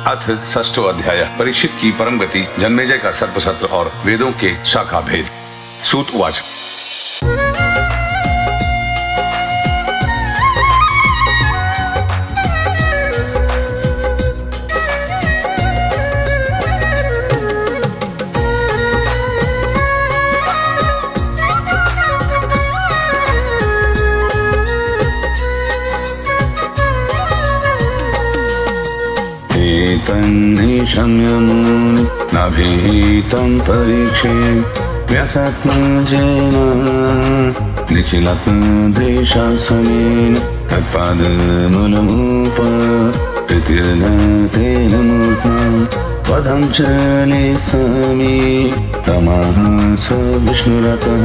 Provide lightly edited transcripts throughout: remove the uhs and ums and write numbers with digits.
अथ षष्ठो अध्याय परीक्षित की परम गति, जन्मेजय का सर्पसत्र और वेदों के शाखा भेद। सूत उवाच। तन्निशम्यमुनि नाभिहितं परीक्षे व्यासात्मजेन निखिलात्मदेशासनेन तत्पादमूलमुपहृत्य तेन मूर्ध्ना पदं च निस्तमी तमः स विष्णुरतः।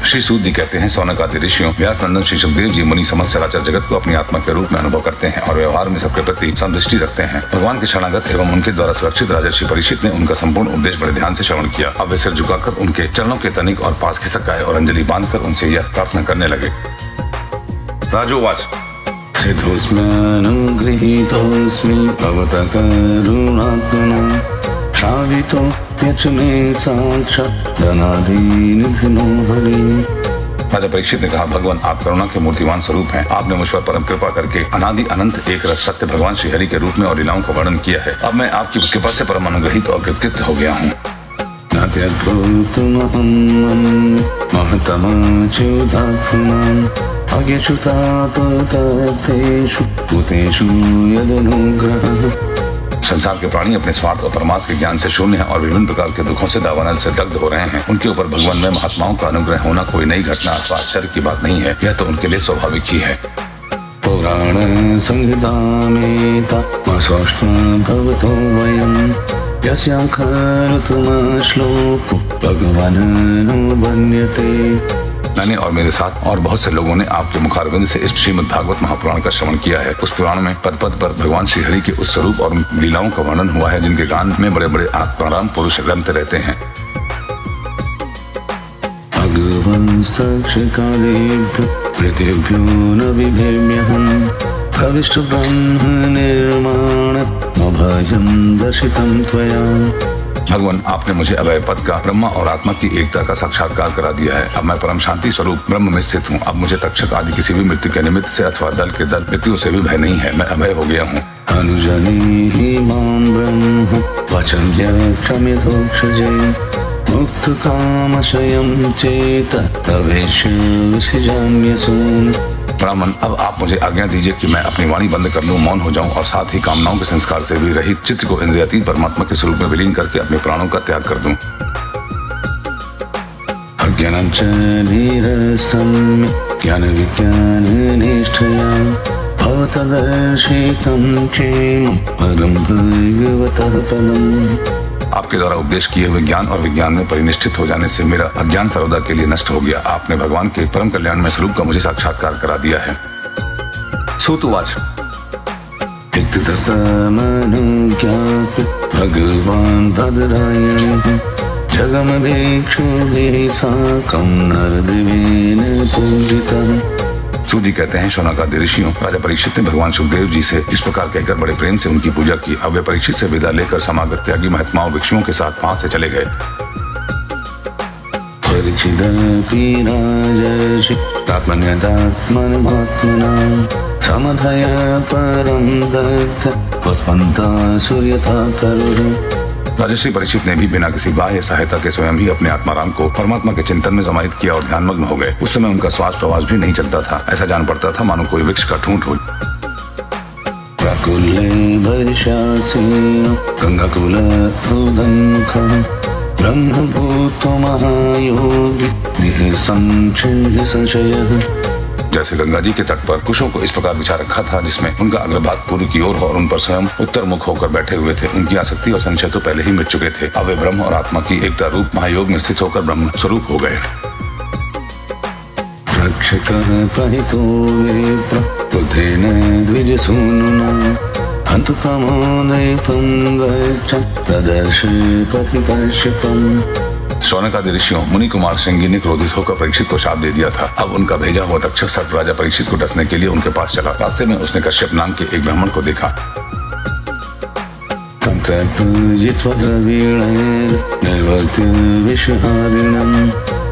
श्री सूत जी कहते हैं, सौनक आदि ऋषियों, व्यास नंदन श्री सुखदेव जी मुनि समस्त चराचर जगत को अपनी आत्मा के रूप में अनुभव करते हैं और व्यवहार में सबके प्रति संदृष्टि रखते हैं। भगवान के शरणागत एवं उनके द्वारा सुरक्षित राजर्षि परीक्षित ने उनका संपूर्ण उपदेश बड़े ध्यान से श्रवण किया। अब वे सिर झुकाकर उनके चरणों के तनिक और पास खिसक आए और अंजलि बांधकर उनसे यह प्रार्थना करने लगे। राजोवाच। सिद्धोस्म्यनुगृहीतोऽस्मि भवतः करुणात्मना श्रावितो यच्मे साक्षात् धनाधिनिधिनो हरि। राजा परीक्षित ने कहा, भगवान आप करुणा के मूर्तिमान स्वरूप हैं। आपने मुझ पर परम कृपा करके अनादि अनंत एक रस सत्य भगवान श्री हरि के रूप में और लीलाओं का वर्णन किया है। अब मैं आपकी कृपा से परम अनुग्रहित और कृतकृत्य हो गया हूँ। संसार के प्राणी अपने स्वार्थ और परमार्थ के ज्ञान से शून्य हैं और विभिन्न प्रकार के दुखों से दावानल से दग्ध हो रहे हैं। उनके ऊपर भगवान में महात्माओं का अनुग्रह होना कोई नई घटना अथवा आश्चर्य की बात नहीं है, यह तो उनके लिए स्वाभाविक ही है। पुराण संहितामेता भवतो वयम् यस्यां खरुतम श्लोको भगवानुबन्यते। मैंने और मेरे साथ और बहुत से लोगों ने आपके मुखारविंद से इस श्रीमद् भागवत महापुराण का श्रवण किया है। उस पुराण में पद पद पर भगवान श्री हरि के उस स्वरूप और लीलाओं का वर्णन हुआ है जिनके गान में बड़े बड़े आत्माराम पुरुष रमते रहते हैं। न विभेम्यहम् भविष्टु ब्रह्म निर्माण अभयं दर्शितं त्वया। भगवान आपने मुझे अभय पद का, ब्रह्मा और आत्मा की एकता का साक्षात्कार करा दिया है। अब मैं परम शांति स्वरूप ब्रह्म में स्थित हूँ। अब मुझे तक्षक आदि किसी भी मृत्यु के निमित्त से अथवा दल के दल मृत्यु से भी भय नहीं है। मैं अभय हो गया हूँ। अनुजनी मां ब्रह्म वचन यक्षमिधोक्षजे मुक्त कामशयं चेत प्रवेश विसृजाम्यसून्। ब्राह्मण, अब आप मुझे आज्ञा दीजिए कि मैं अपनी वाणी बंद कर लूं, मौन हो जाऊं और साथ ही कामनाओं के संस्कार से भी रहित चित्त को इंद्रियातीत परमात्मा के स्वरूप में विलीन करके अपने प्राणों का त्याग कर दूं। अज्ञानं च निरस्तं ज्ञान विज्ञान निष्ठया भवतदर्शितं क्षेमं परं भगवतः पदम्। आपके द्वारा उपदेश किए हुए ज्ञान और विज्ञान में परिनिष्ठित हो जाने से मेरा अज्ञान सर्वदा के लिए नष्ट हो गया। आपने भगवान के परम कल्याण में स्वरूप का मुझे साक्षात्कार करा दिया है। सूत उवाच। भगवान भद्रायण जगमभिक्षुभिः साकं नरदेवेन पूजितः। सूत जी कहते हैं, शौनक आदि ऋषियों, राजा परीक्षित ने भगवान सुखदेव जी से इस प्रकार कहकर बड़े प्रेम से उनकी पूजा की। अब वे परीक्षित से विदा लेकर समागत त्यागी महात्माओं भिक्षुओं के साथ वहां से चले गए। समधय परं दत्त वस्पन्ता सूर्यथा तरुः। राजर्षि परीक्षित ने भी बिना किसी बाह्य सहायता के स्वयं ही अपने आत्माराम को परमात्मा के चिंतन में समाहित किया और ध्यानमग्न हो गए। उस समय उनका श्वास प्रवास भी नहीं चलता था। ऐसा जान पड़ता था मानो कोई वृक्ष का ठूंठ हो। प्रकुले वर्षासेन गंगाकुलोदन्मुखं ब्रह्मभूतो महायोगी निःसंशयः संशयः। जैसे गंगा जी के तट पर कुशों को इस प्रकार बिछा रखा था जिसमें उनका अग्रभाग पूर्व की ओर हो और उन पर स्वयं उत्तर मुख होकर बैठे हुए थे। उनकी आसक्ति और संशय तो पहले ही मिट चुके थे। अब वे ब्रह्म और आत्मा की एकता रूप महायोग में स्थित होकर ब्रह्म स्वरूप हो गए। रक्षकः परितो विप्र बुद्धेन द्विजसूनुना हन्तुकामो नैपं गच्छन् तदर्श प्रतिकश्यपम्। शौनक आदि ऋषियों, मुनि कुमार श्रृंगी ने क्रोधित होकर परीक्षित को शाप दे दिया था। अब उनका भेजा हुआ तक्षक सर्प राजा परीक्षित को डसने के लिए उनके पास चला। रास्ते में उसने कश्यप नाम के एक ब्राह्मण को देखा। तर्पयित्वा द्रवीणेन निर्वर्त्य विषहारिणम्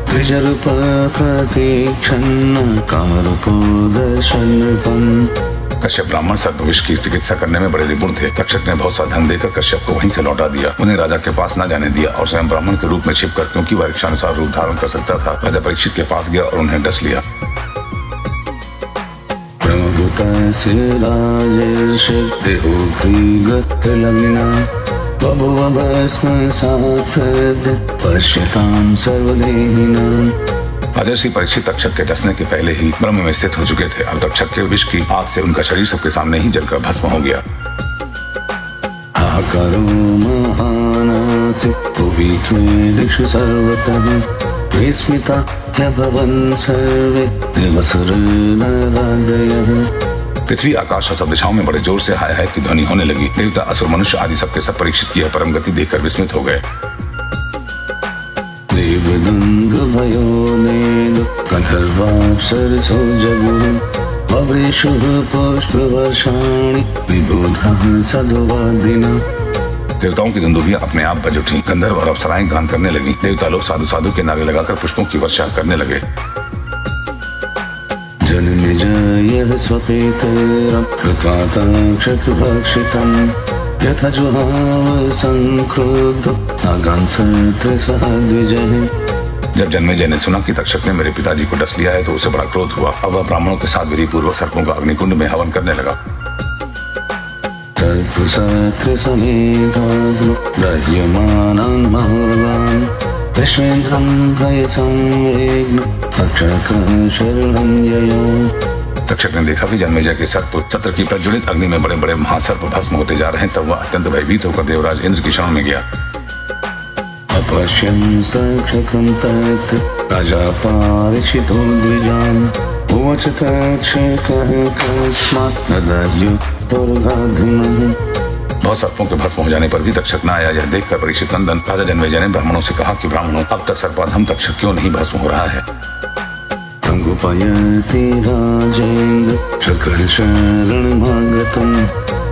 द्विजरूपप्रतीक्षन् कामरूपो दर्शन्नृपम्। कश्यप ब्राह्मण सर्पविष की चिकित्सा करने में बड़े निपुण थे। तक्षक ने बहुत सा धन देकर कश्यप को वहीं से लौटा दिया, उन्हें राजा के पास न जाने दिया और स्वयं ब्राह्मण के रूप में छिपकर, क्योंकि वह इच्छानुसार रूप धारण कर सकता था, राजा परीक्षित के पास गया और उन्हें डस लिया। राजर्षि परीक्षित तक्षक के डसने के पहले ही ब्रह्म में स्थित हो चुके थे और तक्षक के विष की आग से उनका शरीर सबके सामने ही जलकर भस्म हो गया। पृथ्वी आकाश और सब दिशाओं में बड़े जोर से हाय हाय की ध्वनि होने लगी। देवता असुर मनुष्य आदि सबके सब परीक्षित की परम गति देखकर विस्मित हो गए। देवताओं की दुंदुभियां अपने आप बज उठी। गंधर्व और अप्सराएं गान करने लगी। देवता लोग साधु साधु के नारे लगाकर पुष्पों की वर्षा करने लगे। जनमेजयः स्वपेतरं कृत्वातक्षकभक्षितं यथा जुहाव संक्रुद्धो नागांसत्रिसहद्विजः। जब जन्मेजय ने सुना कि तक्षक ने मेरे पिताजी को डस लिया है तो उसे बड़ा क्रोध हुआ। अब वह ब्राह्मणों के साथ विधि पूर्वक सर्पों का अग्निकुंड में हवन करने लगा। तक्षक ने देखा कि जन्मेजय के सर्प चत्र की प्रज्वलित अग्नि में बड़े बड़े महासर्प भस्म होते जा रहे हैं। तब वह अत्यंत भयभीत होकर देवराज इंद्र की शरण में गया। अपश्यं तक्षकं तत् राजा पारीक्षितो द्विजान् उवाच तक्षकः कस्मात् न दद्युर्गाधुमः। बहुत सर्पों के भस्म हो जाने पर भी तक्षक न आया। यह देखकर परीक्षित नंदन राजा जन्मेजय ने ब्राह्मणों से कहा कि ब्राह्मणों, अब तक सर्पाधम तक्षक क्यों नहीं भस्म हो रहा है? तंगुपयति राजेन्द्र शक्रशरणमागतं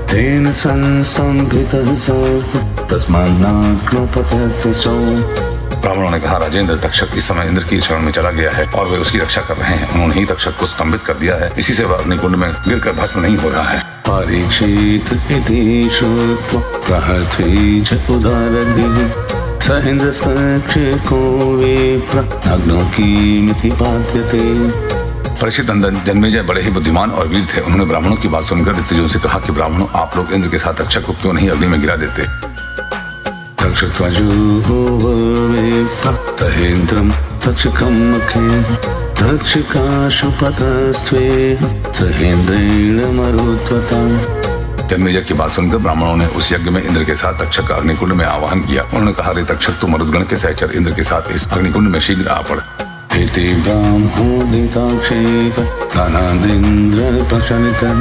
तेन संस्तंभितः सर्प तस्मान्नाग्नपतत्सो। ब्राह्मणों ने कहा, राजेंद्र, तक्षक इस समय इंद्र की शरण में चला गया है और वे उसकी रक्षा कर रहे हैं। उन्होंने ही तक्षक को स्तंभित कर दिया है, इसी से वह अग्निकुंड में गिरकर भस्म नहीं हो रहा है। परीक्षित इति श्रुत्वा प्रहर्त्वि च उदारधिः सहेन्द्रस्तक्षको विप्र अग्नौ किमिति पात्यते। परीक्षित नंदन जन्मेजय बड़े ही बुद्धिमान और वीर थे। उन्होंने ब्राह्मणों की बात सुनकर ऋतुजों से कहा कि ब्राह्मणों, आप लोग इंद्र के साथ तक्षक को क्यों नहीं अग्नि में गिरा देते? तहेन्द्रं तक्षकं मुखे तक्षकाशुपतस्त्वेह सहेन्द्रेण मरुत्वता। जन्मेजय की बात सुनकर ब्राह्मणों ने उस यज्ञ में इंद्र के साथ तक्षक का अग्निकुंड में आवाहन किया। उन्होंने कहा, रे तक्षक, तू मरुद्गण के सहचर इंद्र के साथ इस अग्निकुंड में शीघ्र आ पड़। इति ब्राह्मोदिताक्षेप कानाद्रिन्द्र प्रशनितः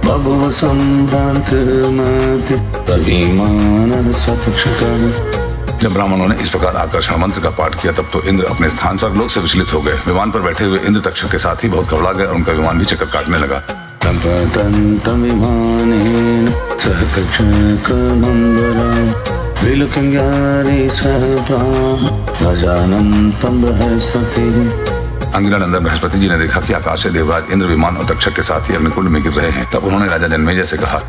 बभुव सम्भ्रान्तमति अभिमानः सतक्षकः। जब ब्राह्मणों ने इस प्रकार आकर्षण मंत्र का पाठ किया तब तो इंद्र अपने स्थान पर लोक से विचलित हो गए। विमान पर बैठे हुए इंद्र तक्षक के साथ ही बहुत घबरा गए और उनका विमान भी चक्कर काटने लगा। विमानेन सह तक्षकमम्बरं विलोकयन्ति सह राजानं तं बृहस्पतिः। अंगिरानंदन बृहस्पति जी ने देखा कि आकाश से देवराज इंद्र विमान और तक्षक के साथ ही अग्निकुंड में गिर रहे हैं। तब उन्होंने राजा जन्मेजय से कहा,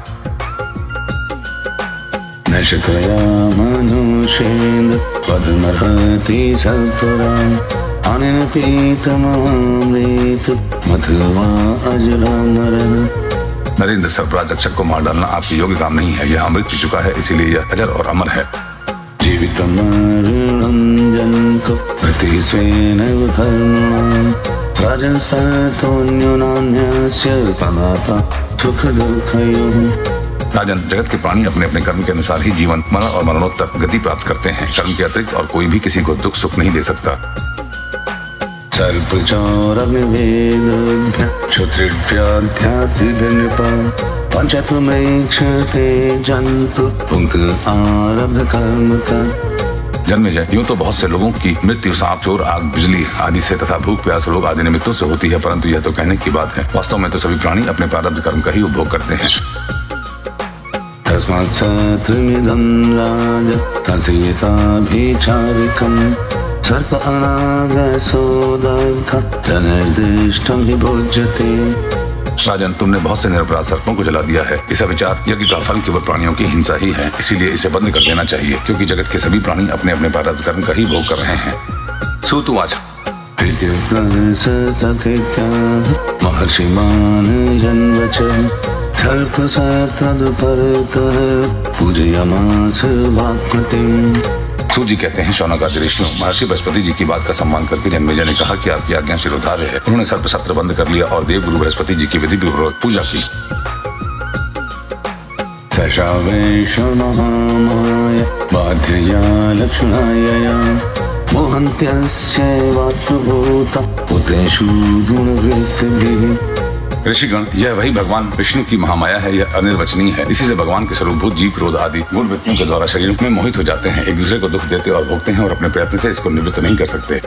नशत्रया मनुष्येन्द्र पद्मर्हति सत्वराम् अनेन पीतममृत मथुवा अजरामरः। नरेंद्र, सर्पराज तक्षक को मार डालना आपके योग्य काम नहीं है। यह अमृत पी चुका है, इसीलिए यह अजर और अमर है। जीवितमरुणञ्जन्तो प्रतिस्वेनैव धर्मणां राजन्सतोऽन्योन्यस्य तमाता सुखदुःखयोः। राजन, जगत के प्राणी अपने अपने कर्म के अनुसार ही जीवन, मरण और मरणोत्तर गति प्राप्त करते हैं। कर्म के अतिरिक्त और कोई भी किसी को दुख सुख नहीं दे सकता। सर्पचौरग्निवेदोभ्यः क्षुत्रिभ्यध्यात्रिभिर्नृपा पंचत्वमैक्षते जन्तु पुंक्त आरब्ध कर्मका। जन्मेजय, यूं तो बहुत से लोगों की मृत्यु सांप, चोर, आग, बिजली आदि से तथा भूख प्यास रोग आदि निमित्तों से होती है, परंतु यह तो कहने की बात है। वास्तव में तो सभी प्राणी अपने प्रारब्ध कर्म का ही उपभोग करते हैं। तस्मात् सत्रमिदं राज कथिताभिचारिकम् सर्प अनागसो दग्धः धनर्दिष्टं हि भुज्यते। राजन, तुमने बहुत से निरपराध सर्पों को जला दिया है। इसका विचार यज्ञ का फल केवल प्राणियों की हिंसा ही है, इसीलिए इसे बंद कर देना चाहिए, क्योंकि जगत के सभी प्राणी अपने अपने प्रारब्ध कर्म का ही भोग कर रहे हैं। सूतुवाच महर्षि मानयन्वच सर्पसत्रदुपरतः पूजयामास वाक्पतिम्। सूत जी कहते हैं, शौनक आदि ऋषियों महर्षि बृहस्पति जी की बात का सम्मान करके जन्मेजय ने कहा कि आपकी आज्ञा शिरोधार्य है। उन्होंने सर्प सत्र बंद कर लिया और देवगुरु बृहस्पति जी की विधि पूर्वक पूजा की। सशावेश महामाय बाध्यया लक्ष्मणायया मोहन्त्यस्यैवात्मभूता भूतेषु गुणवृत्तिभिः। ऋषिगण, यह वही भगवान विष्णु की महामाया है, यह अनिर्वचनीय है। इसी से भगवान के स्वरूपभूत जीव, क्रोध आदि गुण वृत्तियों के द्वारा शरीर में मोहित हो जाते हैं, एक दूसरे को दुख देते और भोगते हैं और अपने प्रयत्न से इसको निवृत्त नहीं कर सकते।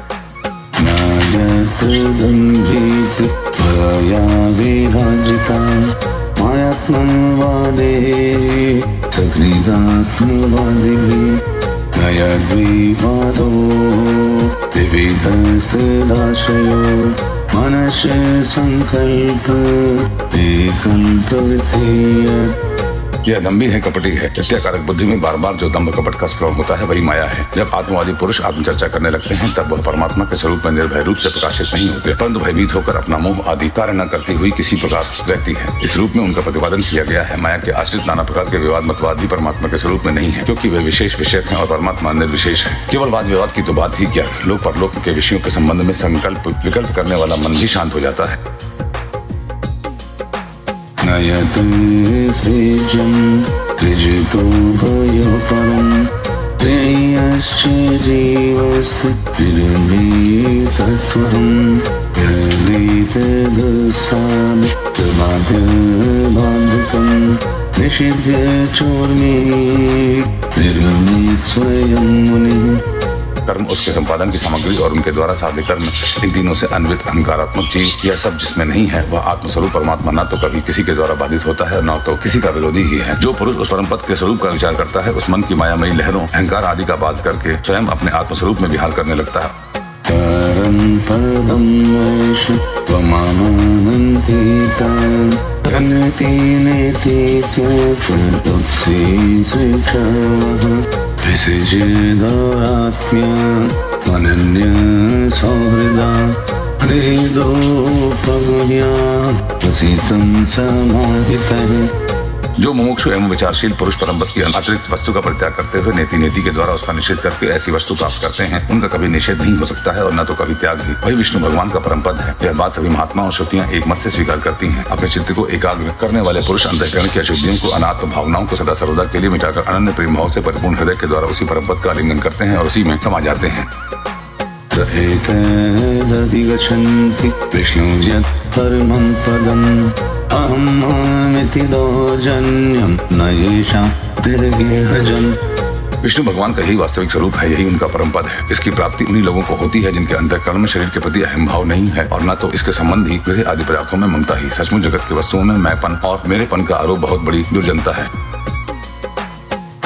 मनस्य संकल्प एकंतरितीय। यह दम्भी है, कपटी है। हत्याकारक बुद्धि में बार बार जो दम्भ कपट का स्फुरण होता है वही माया है। जब आत्मवादी पुरुष आत्मचर्चा करने लगते हैं तब वह परमात्मा के स्वरूप में निर्भय रूप से प्रकाशित नहीं होते, परंतु भयभीत होकर अपना मोह आदि कार्य न करती हुई किसी प्रकार रहती है। इस रूप में उनका प्रतिपादन किया गया है। माया के आश्रित नाना प्रकार के विवाद मतवाद भी परमात्मा के स्वरूप में नहीं है, क्योंकि वे विशेष विषयक हैं और परमात्मा निर्विशेष है। केवल वाद विवाद की तो बात ही क्या, लोक परलोक के विषयों के संबंध में संकल्प विकल्प करने वाला मन भी शांत हो जाता है। नयते सृजं सृजतो भयोपरं प्रेयश्च जीवस्य विरमीतस्त्वरं यदीतदसाद प्रमाद्यबाधकं निषिध्य चोर्मी विरमीत स्वयं मुनिः। कर्म, उसके संपादन की सामग्री और उनके द्वारा साध्य कर्म, इन तीनों से अन्वित अहंकारात्मक जीव, यह सब जिसमें नहीं है वह आत्मस्वरूप परमात्मा न तो कभी किसी के द्वारा बाधित होता है न तो किसी का विरोधी ही है। जो पुरुष उस परम पद के स्वरूप का विचार करता है उस मन की मायामयी लहरों अहंकार आदि का बाध करके स्वयं अपने आत्मस्वरूप में विहार करने लगता है। विसृजेदात्म्या अनन्य सौहृदा हृदोपज्ञा वसितं समाहितः। जो मुमुक्षु एवं विचारशील पुरुष परमपद की अतिरिक्त वस्तु का परित्याग करते हुए नेति नेति के द्वारा उसका निषेध करके ऐसी वस्तु प्राप्त करते हैं, उनका कभी निषेध नहीं हो सकता है और न तो कभी त्याग ही। वही विष्णु भगवान का परम पद है। यह बात सभी महात्मा और श्रुतियां एक मत से स्वीकार करती हैं। अपने चित्त को एकाग्र करने वाले पुरुष अंतःकरण की अशुद्धियों को, अनात्म भावनाओं को सदा सर्वदा के लिए मिटाकर अनन्य प्रेम भाव से परिपूर्ण हृदय के द्वारा उसी परम पद का आलिंगन करते हैं और उसी में समा जाते हैं। गच्छन्ति विष्णु यत् परमं पदम् अहं मामिति दौर्जन्यं न येषां देहगेहजन्। विष्णु भगवान का ही वास्तविक स्वरूप है, यही उनका परम पद है। इसकी प्राप्ति उन्हीं लोगों को होती है जिनके अंतःकरण में शरीर के प्रति अहम भाव नहीं है और न तो इसके संबंधी गृह आदि पदार्थों में ममता ही। सचमुच जगत के वस्तुओं में मैंपन और मेरेपन का आरोप बहुत बड़ी दुर्जनता है।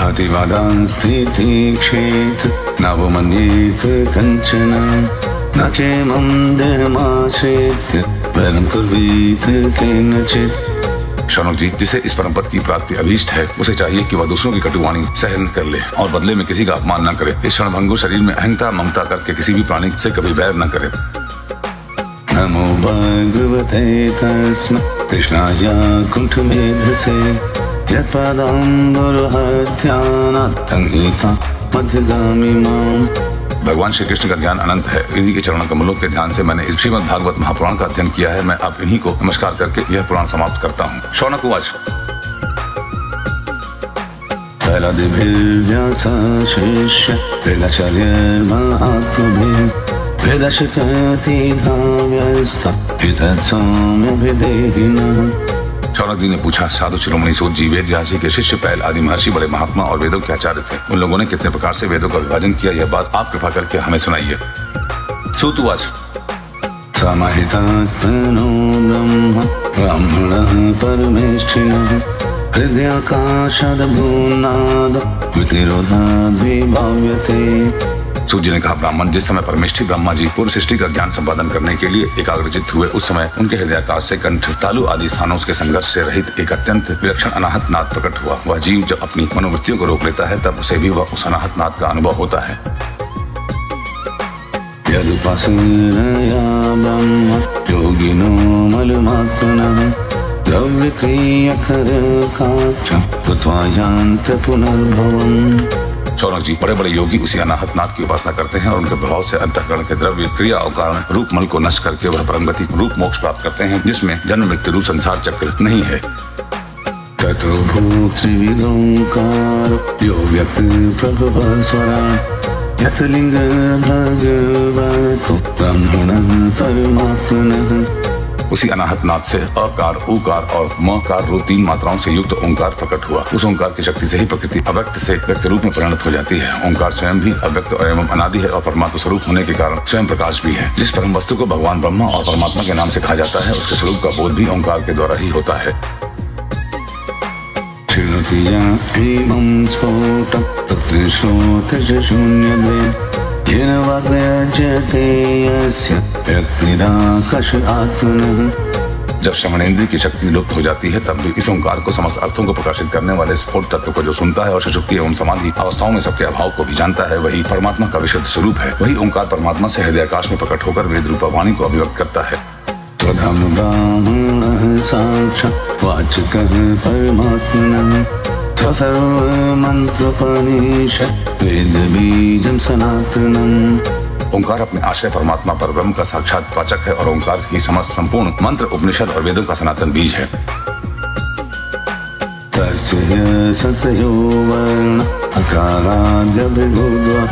अतिवादांस्थितिक्षेत नवमन्येत कंचन न चेमं देहमाश्रित्य वरं कुर्वीत केनचित्। शौनक जी, जिसे इस परम पद की प्राप्ति अभीष्ट है उसे चाहिए कि वह दूसरों की कटुवाणी सहन कर ले और बदले में किसी का अपमान न करे। इस क्षणभंगुर शरीर में अहंता ममता करके किसी भी प्राणी से कभी बैर न करे। नमो भगवते तस्मै कृष्णाय कुण्ठमेधसे यत्पदाम्बुरुहध्यानात् अंगिता मध्यगामी माम्। भगवान श्री कृष्ण का ज्ञान अनंत है। इन्हीं के चरण कमलों के ध्यान से मैंने इस श्रीमद् भागवत महापुराण का अध्ययन किया है। मैं अब इन्हीं को नमस्कार करके यह पुराण समाप्त करता हूँ। शौनक उवाच शिष्य शौनक जी ने पूछा, साधु शिरोमणि सूत जी वेद व्यास जी के शिष्य पहल आदि महर्षि बड़े महात्मा और वेदों के आचार्य थे। उन लोगों ने कितने प्रकार से वेदों का विभाजन किया, यह बात आप कृपा करके हमें सुनाइए। सूतुवाच समाहितात्मनो ब्रह्म ब्राह्मणः परमेष्ठिनः हृदयाकाशादभूनाद वितिरोधाद्विभाव्यते। सूत जी ने कहा, ब्राह्मण जिस समय परमेष्ठी ब्रह्मा जी पूर्व सृष्टि का ज्ञान संपादन करने के लिए एकाग्रचित हुए, उस समय उनके हृदयाकाश से कंठ, तालु आदि स्थानों के संघर्ष से रहित एक अत्यंत विलक्षण अनाहत नाद प्रकट हुआ। वह जीव जब अपनी मनोवृत्तियों को रोक लेता है, तब उसे भी वह उस अनाहत नाद का अनुभव होता है। यदुपासनया ब्रह्म योगिनो मलमात्मनः द्रव्यक्रियकरकाक्षं कृत्वा यान्ति पुनर्भवम्। शौनक जी, बड़े बड़े योगी उसी अनाहत नाद की उपासना करते हैं और उनके प्रभाव से अंतःकरण के द्रव्य क्रिया और कारण रूप मल को नष्ट करके वह परमगति रूप मोक्ष प्राप्त करते हैं, जिसमें जन्म मृत्यु रूप संसार चक्र नहीं है। ततो भूत्रिविदोंकार यो व्यक्त प्रभवस्वरान् यत लिंग भगवतो ब्रह्मणः परमात्मनः। उसी अनाहत नाद से अकार, उकार और मकार रूप 3 मात्राओं से युक्त ओंकार प्रकट हुआ। उस ओंकार की शक्ति से ही प्रकृति अव्यक्त से व्यक्त रूप में परिणत हो जाती है। ओंकार स्वयं भी अव्यक्त और एवं अनादि है और परमात्मा स्वरूप होने के कारण स्वयं प्रकाश भी है। जिस परम वस्तु को भगवान ब्रह्मा और परमात्मा के नाम से कहा जाता है, उसके स्वरूप का बोध भी ओंकार के द्वारा ही होता है। शृणोति या एवं स्फोटं तत्श्रोत्रशून्यद्वे येन वाग्व्यज्यते यस्य व्यक्तिराकाश आत्मनः। जब श्रवणेन्द्रिय की शक्ति लुप्त हो जाती है, तब भी इस ओंकार को समस्त अर्थों को प्रकाशित करने वाले स्फोट तत्व को जो सुनता है और सुषुप्ति एवं समाधि अवस्थाओं में सबके अभाव को भी जानता है, वही परमात्मा का विशुद्ध स्वरूप है। वही ओंकार परमात्मा से हृदयाकाश में प्रकट होकर वेद रूपा वाणी को अभिव्यक्त करता है। त्वधम ब्राह्मणः साक्षात् वाचकः परमात्मनः स्वसर्वमन्त्रोपनिषत् वेदबीजं सनातनम्। ओंकार अपने आश्रय परमात्मा पर ब्रह्म का साक्षात वाचक है और ओंकार ही समस्त संपूर्ण मंत्र, उपनिषद और वेदों का सनातन बीज है। तस्य संशयो वर्ण अकाराद्य भृगुद्वः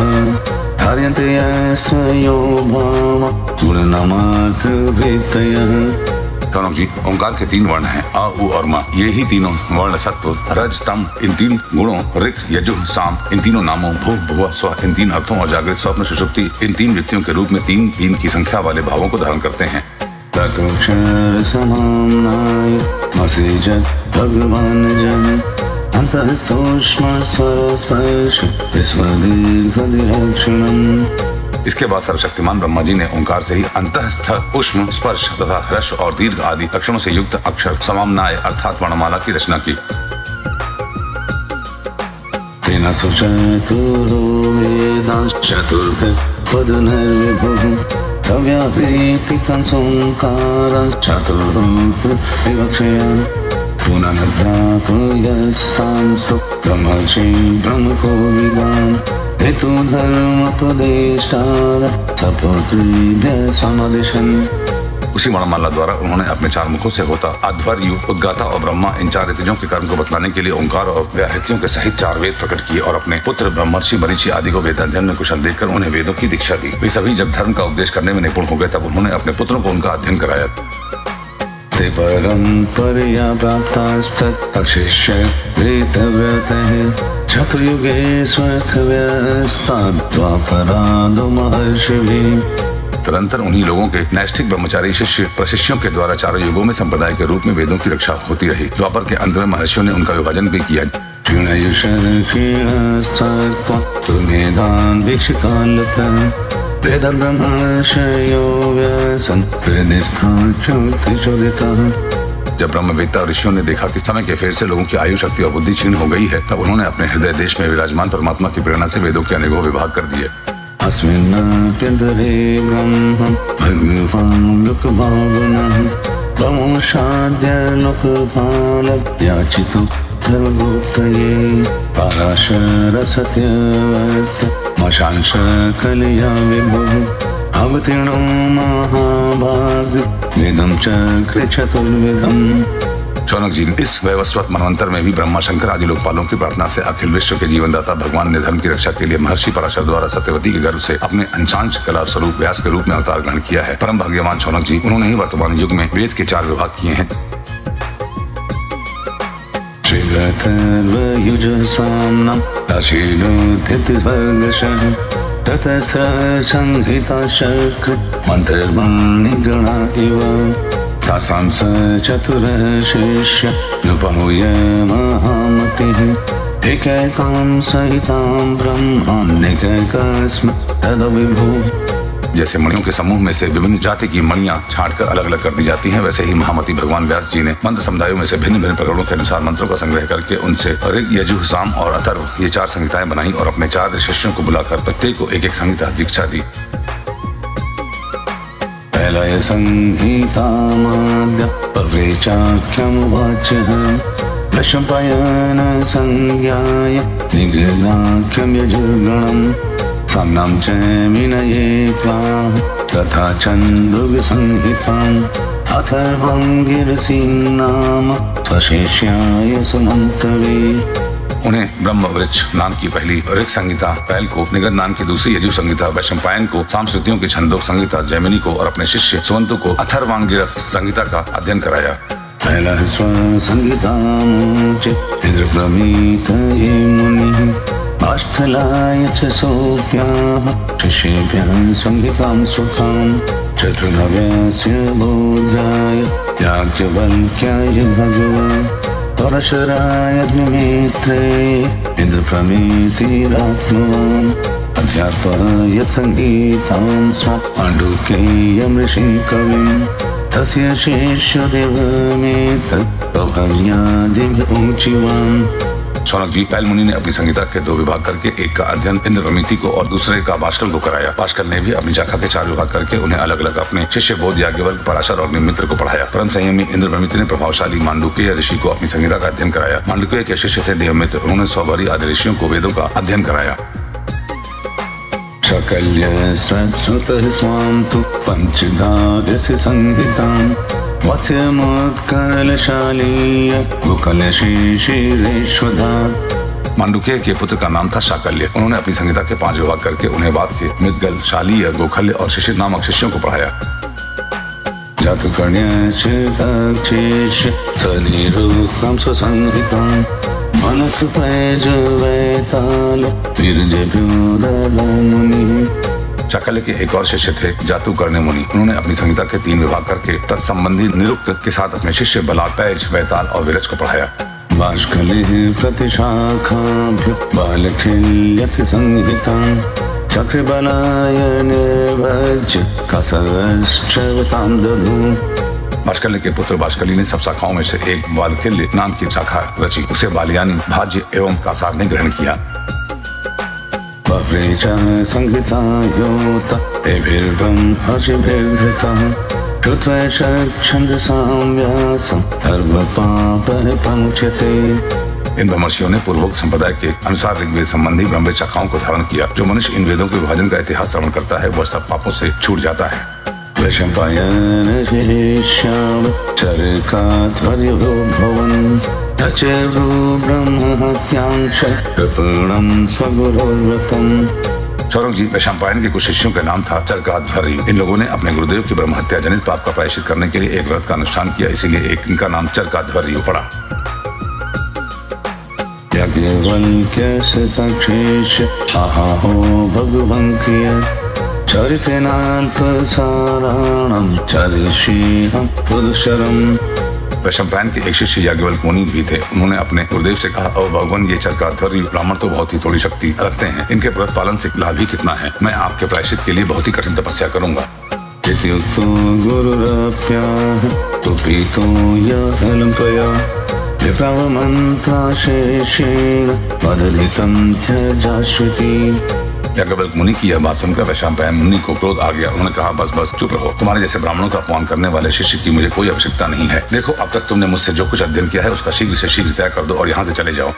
धार्यन्ते यस्यो भाव पूर्णमार्थवृत्तयः। कौनक जी, ओंकार के 3 वर्ण हैं, अ, उ और म। ये ही तीनों वर्ण सत्व, रज, तम इन 3 गुणों, ऋक्, यजुः, साम इन तीनों नामों, भू, भुव, स्व इन 3 अर्थों और जागृत, स्वप्न, सुषुप्ति इन 3 वृत्तियों के रूप में 3 की संख्या वाले भावों को धारण करते हैं। ततोक्षर समाम्नाय मसेजत् भगवान् जन अन्तःस्थूष्म स्वरस्पर्श विश्वदीर्घदिलक्षणम्। इसके बाद सर्वशक्तिमान ब्रह्मा जी ने ओंकार से ही अंतःस्थ, उष्म, स्पर्श तथा ह्रस्व और दीर्घ आदि लक्षणों से युक्त अक्षर समाम्नाय अर्थात वर्णमाला की रचना की। तेन सुचतुरो वेदांश्च चतुर्भिः पदनैर्विभुः तव्याप्रीतितं सोंकारं चतुर्भुः विवक्षया पुनर्भ्रातुयस्तांस्तु ब्रह्मर्षि ब्रह्मको विद्वान् हेतु धर्मोपदेष्टार सपुत्रीभ्यः समदिशन्। उसी वर्णमाला द्वारा उन्होंने अपने 4 मुखों से होता अध्वर्यु, उद्गाता और ब्रह्मा इन 4 ऋतुजों के कर्म को बतलाने के लिए ओंकार और व्याहृतियों के सहित 4 वेद प्रकट किए और अपने पुत्र ब्रह्मर्षि मरीचि आदि को वेदाध्ययन में कुशल देखकर उन्हें वेदों की दीक्षा दी। वे सभी जब धर्म का उपदेश करने में निपुण हो गए, तब उन्होंने अपने पुत्रों को उनका अध्ययन कराया। ते परम्परया प्राप्तास्तत्शिष्य वेदव्रतः चतुर्युगेष्वर्थव्यस्ताद्वापरादो महर्षिभिः। तदंतर उन्हीं लोगों के नैष्ठिक ब्रह्मचारी शिष्य प्रशिष्यों के द्वारा 4 युगों में संप्रदाय के रूप में वेदों की रक्षा होती रही। द्वापर के अंत में महर्षियों ने उनका विभाजन भी किया। जब ब्रह्मवेत्ता ऋषियों ने देखा कि समय के फेर से लोगों की आयु, शक्ति और बुद्धि क्षीण हो गई है, तब उन्होंने अपने हृदय देश में विराजमान परमात्मा की प्रेरणा से वेदों के अनेकों विभाग कर दिए। अस्मिन्नाप्यन्तरे ब्रह्मं भगवान् लोकभावनः प्रमोषाद्य लोकपालयाचितो धर्मगुप्तये पाराशरसत्यवर्त मशांश कलया विभुः अवतीर्णो महाभाग वेदं चक्रे चतुर्विधम्। शौनक जी, इस वैवस्वत मनवंतर में भी ब्रह्मा, शंकर आदि लोकपालों की प्रार्थना से अखिल विश्व के जीवनदाता भगवान ने धर्म की रक्षा के लिए महर्षि पराशर द्वारा सत्यवती के गर्भ से अपने अंशांश कला स्वरूप व्यास के रूप में अवतार ग्रहण किया है। परम भाग्यवान शौनक जी, उन्होंने ही वर्तमान युग में वेद के 4 विभाग किए हैं। तासां स चतुरः शिष्य नुपहुय महामतिः एकैकां सहितां ब्रह्माण्यकैकस्म तद्विभो। जैसे मणियों के समूह में से विभिन्न जाति की मणियां छांटकर अलग अलग कर दी जाती हैं, वैसे ही महामती भगवान व्यास जी ने मंत्र समुदायों में से भिन्न भिन्न प्रकरणों के अनुसार मंत्रों का संग्रह करके उनसे ऋग, यजुः, साम और अथर्व ये 4 संहिताएं बनाई और अपने 4 शिष्यों को बुलाकर प्रत्येक को एक एक संहिता दीक्षा दी। प्रलय संहितामाद्य पवेचाख्यमुवाचः वैशम्पायन संज्ञाय निगदाख्यं यजुर्गणम् साम्नां च विनये प्लाः तथा छन्दोग संहिताम् अथर्वं गिरसीं नाम स्वशिष्याय सुमन्तवे। उन्हें ब्रह्म वृक्ष नाम की पहली ऋग संहिता पैल को, निगद नाम की दूसरी यजु संहिता वैशंपायन को, सांस्कृतियों की छंदोग संहिता जैमिनी को और अपने शिष्य सुमंतु को अथर्वांगिरस संहिता का अध्ययन कराया। पहला स्व संहितामुचे इंद्रप्रमीतये मुनिः बाष्कलाय च सोऽप्याः शिष्येभ्यः संहितां सुतां चतुर्भव्यस्य बोधाय याज्ञवल्क्याय भगवान् परशराय अग्निमित्रे इन्द्रप्रमीतिरात्मवान् अध्यापय संगीतां स्वाण्डुकेयं ऋषिकविम् तस्य शिष्यो देवमित्र प्रभव्यादिभ्य ऊचिवान्। शौनक जी, पैल मुनि ने अपनी संहिता के 2 विभाग करके एक का अध्ययन इंद्रप्रमीति को और दूसरे का बाष्कल को कराया। बाष्कल ने भी अपनी शाखा के 4 विभाग करके उन्हें अलग अलग अपने शिष्य बोध, याज्ञवल्क्य, पराशर और अग्निमित्र को पढ़ाया। परम संयमी इंद्रप्रमीति ने प्रभावशाली मांडुक्य ऋषि को अपनी संहिता का अध्ययन कराया। मांडुक्य के शिष्य थे देवमित्र, उन्होंने सौभरी आदि ऋषियों को वेदों का अध्ययन कराया। शकल्यस्तुतः स्वां तु पंचधारस्य संहिताम् वत्स्यमुत्कलशालीय कुकलशिशिरेश्वधा। मांडुक्य के पुत्र का नाम था शाकल्य। उन्होंने अपनी संहिता के 5 विभाग करके उन्हें वात्स्य, मुद्गल, शालीय, गोखल्य और शिशिर नामक शिष्यों को पढ़ाया। जातुकर्ण्यस्य तक्षेश्य सनिरुक्तं स्वसंहिताम् मनसुपैजवैताल विरजभ्यो ददमुनिः। शाकल्य के एक और शिष्य थे जातुकर्ण्य मुनि। उन्होंने अपनी संहिता के 3 विभाग करके तत्संबंधी निरुक्त के साथ अपने शिष्य बलात्, पैज, वैताल और विरज को पढ़ाया। बाष्कलिः प्रतिशाखाभ्यो बालखिल्यति संहिताम् चक्रबलाय निर्भज्य कसरश्चैवतां दधु। बाष्कल्य के पुत्र बाष्कली ने सब शाखाओं में से एक बालखिल्य नाम की शाखा रची। उसे बालियानी, भाज्य एवं कासार ने ग्रहण किया। पव्रेचा संहिता योता एभिर्ब्रह्मर्षिभिर्धृतः श्रुत्वैषच्छन्दसां व्यासं सर्वपापमुच्यते। इन ब्रह्मर्षियों ने पूर्वोक्त संप्रदाय के अनुसार ऋग्वेद संबंधी ब्रह्म शाखाओं को धारण किया। जो मनुष्य इन वेदों के विभाजन का इतिहास श्रवण करता है वह सब पापों से छूट जाता है। वैशम्पायन शिष्याम चरकाध्वर्यो भवन् तचेरु ब्रह्महत्यांश कृपणं स्वगुरोर्व्रतम्। शौनक जी, वैशंपायन के कुछ शिष्यों का नाम था चरकाध्वर्य। इन लोगों ने अपने गुरुदेव की ब्रह्म हत्या जनित पाप का प्रायश्चित करने के लिए एक व्रत का अनुष्ठान किया, इसीलिए इनका नाम चरकाध्वर्य पड़ा। याज्ञवल्क्यस्य तक्षेश्य आहो भगवन् कियत् चरितेनाल्पसाराणं चरिष्येऽहं पुरुषरम्। वैशंपायन के एक शिष्य याज्ञवल्क्य मुनि भी थे। उन्होंने अपने गुरुदेव से कहा, ओ भगवान, ये चरकाध्वर्य ब्राह्मण तो बहुत ही थोड़ी शक्ति रखते हैं, इनके व्रत पालन से लाभ ही कितना है। मैं आपके प्रायश्चित के लिए बहुत ही कठिन तपस्या करूंगा। इत्युक्तो गुरुरप्याः कुपितो यलं त्वया विप्रवमन्त्राशेषेण वदधितं त्यजाश्रुति। याज्ञवल्क्य मुनि की यह बात सुनकर वैशंपायन मुनि को क्रोध आ गया। उन्होंने कहा, बस बस चुप रहो। तुम्हारे जैसे ब्राह्मणों का अपमान करने वाले शिष्य की मुझे कोई आवश्यकता नहीं है। देखो, अब तक तुमने मुझसे जो कुछ अध्ययन किया है उसका शीघ्र से शीघ्र त्याग कर दो और यहाँ से चले जाओ।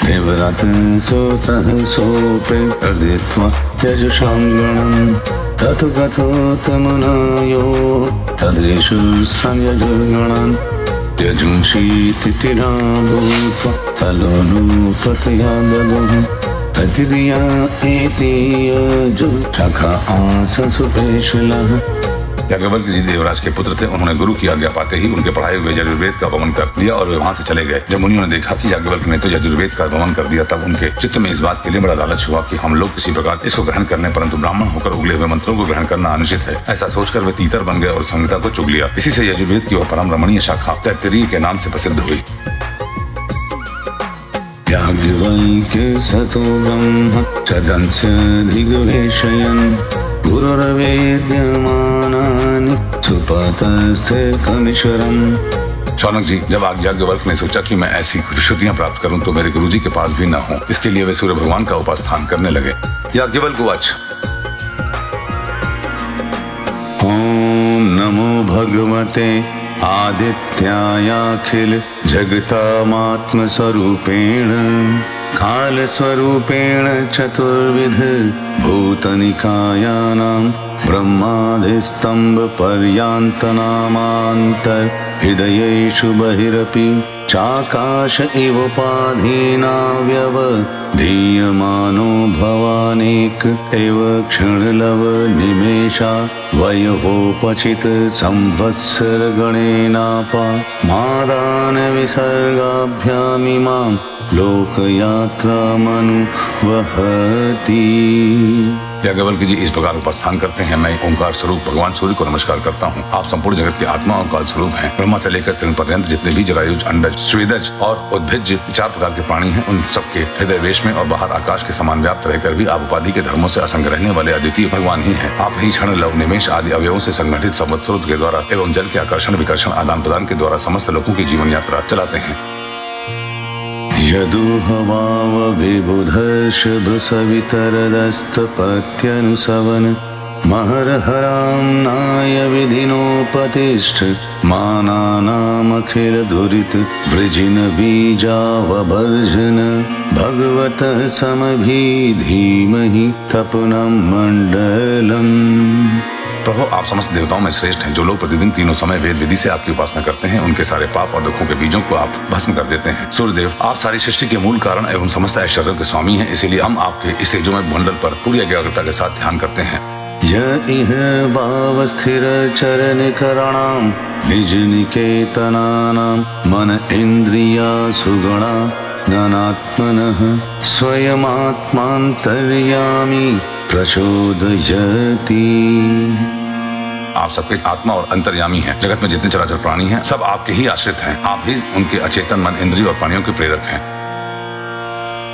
देवरात सोतः सोपे अदित्वा यजुषां गणं ततो कथोतमुनयो तदेषु संयजुर्गणान् यजुंषीतिथिरा भूत्वा तलोनुपतया ददुः तद्धिया एति यजु शाखा आसन् सुपेशलः याज्ञवल्क्य जी देवराज के पुत्र थे। उन्होंने गुरु की आज्ञा पाते ही उनके पढ़ाए हुए यजुर्वेद का वमन कर दिया और वे वहां से चले गए। जब मुनियों ने देखा कि याज्ञवल्क्य ने तो यजुर्वेद का वमन कर दिया, तब उनके चित्त में इस बात के लिए बड़ा लालच हुआ कि हम लोग किसी प्रकार इसको ग्रहण करने, परंतु ब्राह्मण होकर उगले हुए मंत्रों को ग्रहण करना अनुचित है। ऐसा सोचकर वे तीतर बन गए और संहिता को चुग लिया। इसी से यजुर्वेद की वह परम रमणीय शाखा तैत्तिरीय के नाम से प्रसिद्ध हुई। याज्ञवल्क्य सतो ब्रह्म चदंस्य दिग्वेशयन् गुरुर्वेद्यमानानि सुपतस्थिरकमीश्वरम्। शौनक जी, जब याज्ञवल्क्य ने सोचा कि मैं ऐसी श्रुतियां प्राप्त करूं तो मेरे गुरुजी के पास भी न हो, इसके लिए वे सूर्य भगवान का उपास्थान करने लगे। याज्ञवल्क्य उवाच ओम नमो भगवते आदित्यायाखिल जगतामात्म स्वरूपेण काल स्वरूपेण चतुर्विध भूतनिकायानां ब्रह्मादिस्तंभ पर्यांतनामांतर हृदयेषु बहिरपि चाकाश इवोपाधीनाव्यव दीयमानो भवानेक एव क्षणलव निमेषा वयोपचित संवत्सर गणेनापा मादान विसर्गाभ्यामिमां लोकयात्रामनुवहति। याज्ञवल्क्य जी इस प्रकार उपास्थान करते हैं। मैं ओंकार स्वरूप भगवान सूर्य को नमस्कार करता हूँ। आप संपूर्ण जगत के आत्मा और काल स्वरूप हैं। ब्रह्मा से लेकर तृण पर्यंत जितने भी जरायुज, अंडज, स्वेदज और उद्भिज 4 प्रकार के प्राणी हैं, उन सबके हृदय वेश में और बाहर आकाश के समान व्याप्त रहकर भी आप उपाधि के धर्मों से असंग रहने वाले अद्वितीय भगवान ही हैं। आप ही क्षण, लव, निमेष आदि अवयवों से संगठित संवत्सरों के द्वारा एवं जल के आकर्षण विकर्षण आदान प्रदान के द्वारा समस्त लोगों की जीवन यात्रा चलाते हैं। यदुहवाव विबुधर्षभ सवितरदस्तपत्यनुसवन महर्हराम्नाय विधिनोपतिष्ठ मानानामखिल दुरित वृजिन बीजावभर्जन भगवतः समभिधीमहि तपनं मंडलम्। प्रभु, आप समस्त देवताओं में श्रेष्ठ हैं। जो लोग प्रतिदिन तीनों समय वेद विधि से आपकी उपासना करते हैं, उनके सारे पाप और दुखों के बीजों को आप भस्म कर देते हैं। सूर्यदेव, आप सारी सृष्टि के मूल कारण एवं समस्त ऐश्वर्यों के स्वामी हैं, इसीलिए हम आपके इस तेजोमय मंडल पर पूरी एकाग्रता के साथ ध्यान करते हैं। इह भावस्थिर चरणकरणां निज निकेतनानां मन इंद्रिया सुगुणा ननात्मनः स्वयमात्मान्तर्यामी प्रचोदयति। आप सबके आत्मा और अंतर्यामी हैं। जगत में जितने चराचर प्राणी हैं, सब आपके ही आश्रित हैं। आप ही उनके अचेतन मन, इंद्रिय और प्राणियों के प्रेरक हैं।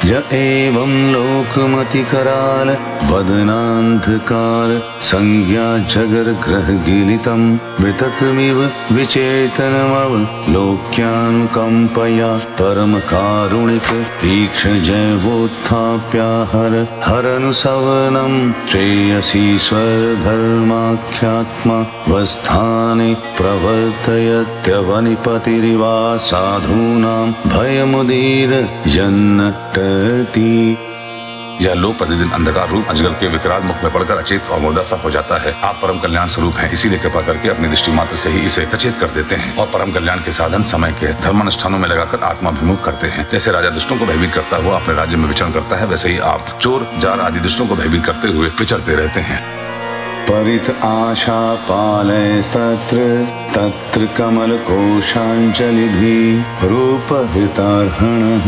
य एवं लोकमति कराल वदनांधकार संज्ञा जगर ग्रह गिलितं वितकमिव विचेतनमव लोक्यानुकंपया परम कारुणिक ईक्ष जैवोत्थाप्याहर हरनुसवनं श्रेयसीश्वर धर्माख्यात्मा वस्थाने प्रवर्तयत्यवनिपतिरिवा साधूनां भयमुदीर जन्नटति। यह लोक प्रतिदिन अंधकार रूप अजगर के विकराल मुख में पड़कर अचेत और मुर्दा हो जाता है। आप परम कल्याण स्वरूप हैं, इसीलिए कृपा करके अपनी दृष्टि मात्र से ही इसे सचेत कर देते हैं और परम कल्याण के साधन समय के धर्मानुष्ठानों में लगाकर आत्माभिमुख करते हैं। जैसे राजा दुष्टों को भयभीत करता हुआ अपने राज्य में विचरण करता है, वैसे ही आप चोर, जार आदि दुष्टों को भयभीत करते हुए विचरते रहते हैं। परित आशा पालयस्तत्र तत्र कमल कोशांजलिभिः रूपहितार्हणः।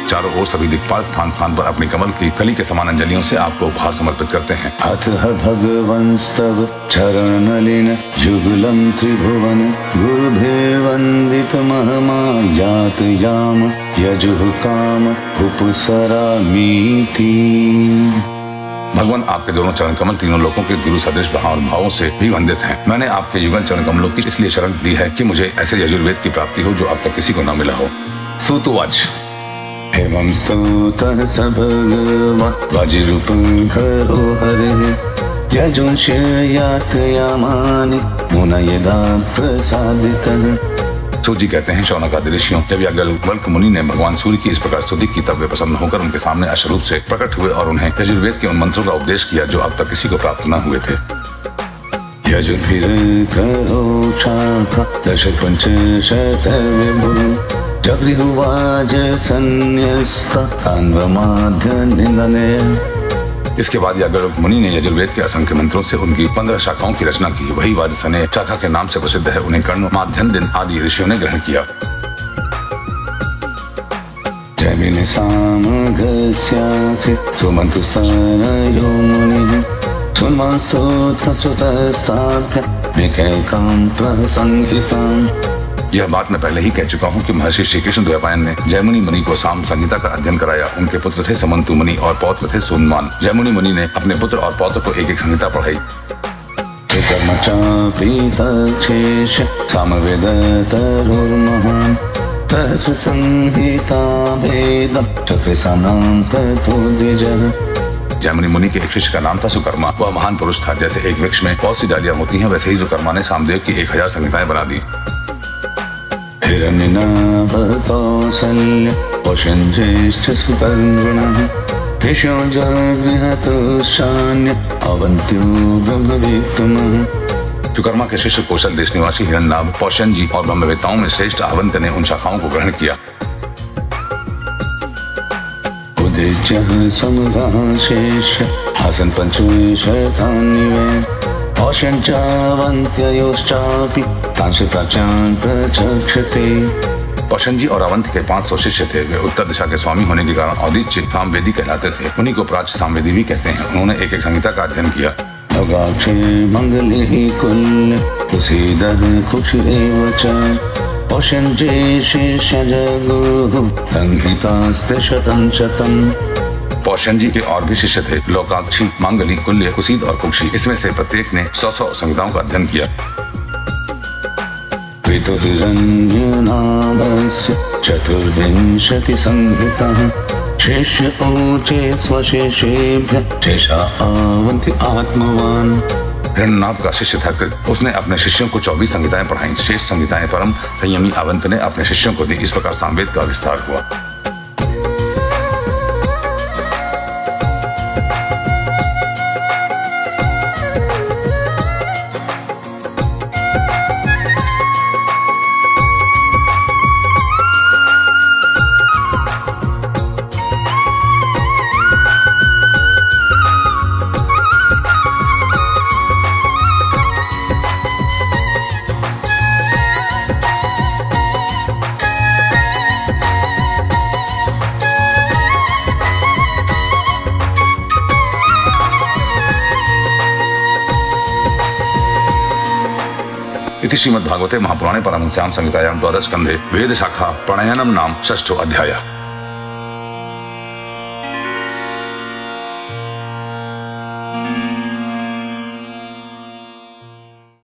चारों ओर सभी दिक्पाल स्थान स्थान पर अपनी कमल की कली के समान अंजलियों से आपको उपहार समर्पित करते हैं। अथ भगवंस्तव चरण नलिन युगलं त्रिभुवन गुरुभिर्वंदित महमा यातयाम यजुः काम उपसरामीति। भगवान, आपके दोनों चरण कमल तीनों लोकों के गुरु सदृश भावों से भी वंदित हैं। मैंने आपके युगल चरण कमलों की इसलिए शरण ली है कि मुझे ऐसे यजुर्वेद की प्राप्ति हो जो अब तक किसी को न मिला हो। सूत उवाच एवं स्तुतः स भगवान् वज्ररूपधरो हरिः यजुंस्य यातयामानि मुनयदा प्रसादितः। सूत जी कहते हैं, शौनक आदि ऋषियों, जब याज्ञवल्क्य मुनि ने भगवान सूर्य की इस प्रकार स्तुति की, तब वे प्रसन्न होकर उनके सामने अश्वरूप से प्रकट हुए और उन्हें यजुर्वेद के उन मंत्रों का उपदेश किया जो अब तक किसी को प्राप्त न हुए थे। यजुर्भिर्करो शाखा दश पंचशतविभुः जगृहुवाच सन्न्यस्त अन्वमाद्य निन्दने। इसके बाद याज्ञवल्क्य मुनि ने यजुर्वेद के असंख्य मंत्रों से उनकी 15 शाखाओं की रचना की। वही वाजसनेय शाखा के नाम से प्रसिद्ध है। उन्हें कर्ण, माध्यन्दिन आदि ऋषियों ने ग्रहण किया। जैमिनि सामगस्यासि सुमन्तुस्तनयो मुनिः सुमस्तुतसुतस्ताभ्य विकैकां प्रसंहिताम्। यह बात मैं पहले ही कह चुका हूँ कि महर्षि श्री कृष्ण द्वैपायन ने जैमिनि मुनि को साम संहिता का अध्ययन कराया। उनके पुत्र थे समंतु मुनि और पौत्र थे सुनमान। जैमिनि मुनि ने अपने पुत्र और पौत्र को एक एक संहिता पढ़ाई। जैमिनि मुनि के एक शिष्य का नाम था सुकर्मा। वह महान पुरुष था। जैसे एक वृक्ष में बहुत सी डालियां होती हैं, वैसे ही सुकर्मा ने सामदेव की 1000 संहिताएं बना दी। हिरण्यनाभ कौसल्य पौषन् ज्येष्ठ सुपर्णः ऋषो जगृहतुश्चान्य अवन्त्यो ब्रह्मविद्तमः। सुकर्मा के शिष्य कौशल देश निवासी हिरण्यनाभ, पौषण जी और ब्रह्मवेत्ताओं में श्रेष्ठ अवंत ने उन शाखाओं को ग्रहण किया। उदिच्य समगाशेष आसन पंचविंशतान्यवे पौषञ्चावन्त्ययोश्चापि तांश प्राचान् प्रचक्षते। पौषण जी और अवंत के 500 शिष्य थे। वे उत्तर दिशा के स्वामी होने के कारण औदिच्य सामवेदी कहलाते थे। उन्हीं को प्राच्य सामवेदी भी कहते हैं। उन्होंने एक एक संहिता का अध्ययन किया। नगाक्षे मंगले कुल कुसीदः कुक्षिरेव च पौषण ज्येष्ठजगुरुः संहितास्ते शतं शतम्। पौषण जी के और भी शिष्य थे, लोकाक्षी, मांगली, कुल्य, कुसीद और कुक्षी। इसमें से प्रत्येक ने 100 संहिताओं का अध्ययन किया। हिरण्यनाभस्य चतुर्विंशति संहिताः शेष ऊचे स्वशेषेभ्य शेषा अवन्ति आत्मवान्। हिरण्यनाभ का शिष्य था कृत। उसने अपने शिष्यों को 24 संहिताएं पढ़ाई। शेष संहिताएं परम संयमी अवंत ने अपने शिष्यों को दी। इस प्रकार सामवेद का विस्तार हुआ। इति श्रीमद्भागवते महापुराणे परमहंस्यां संहितायां द्वादश स्कन्धे वेद शाखा प्रणयनम नाम षष्ठो अध्यायः।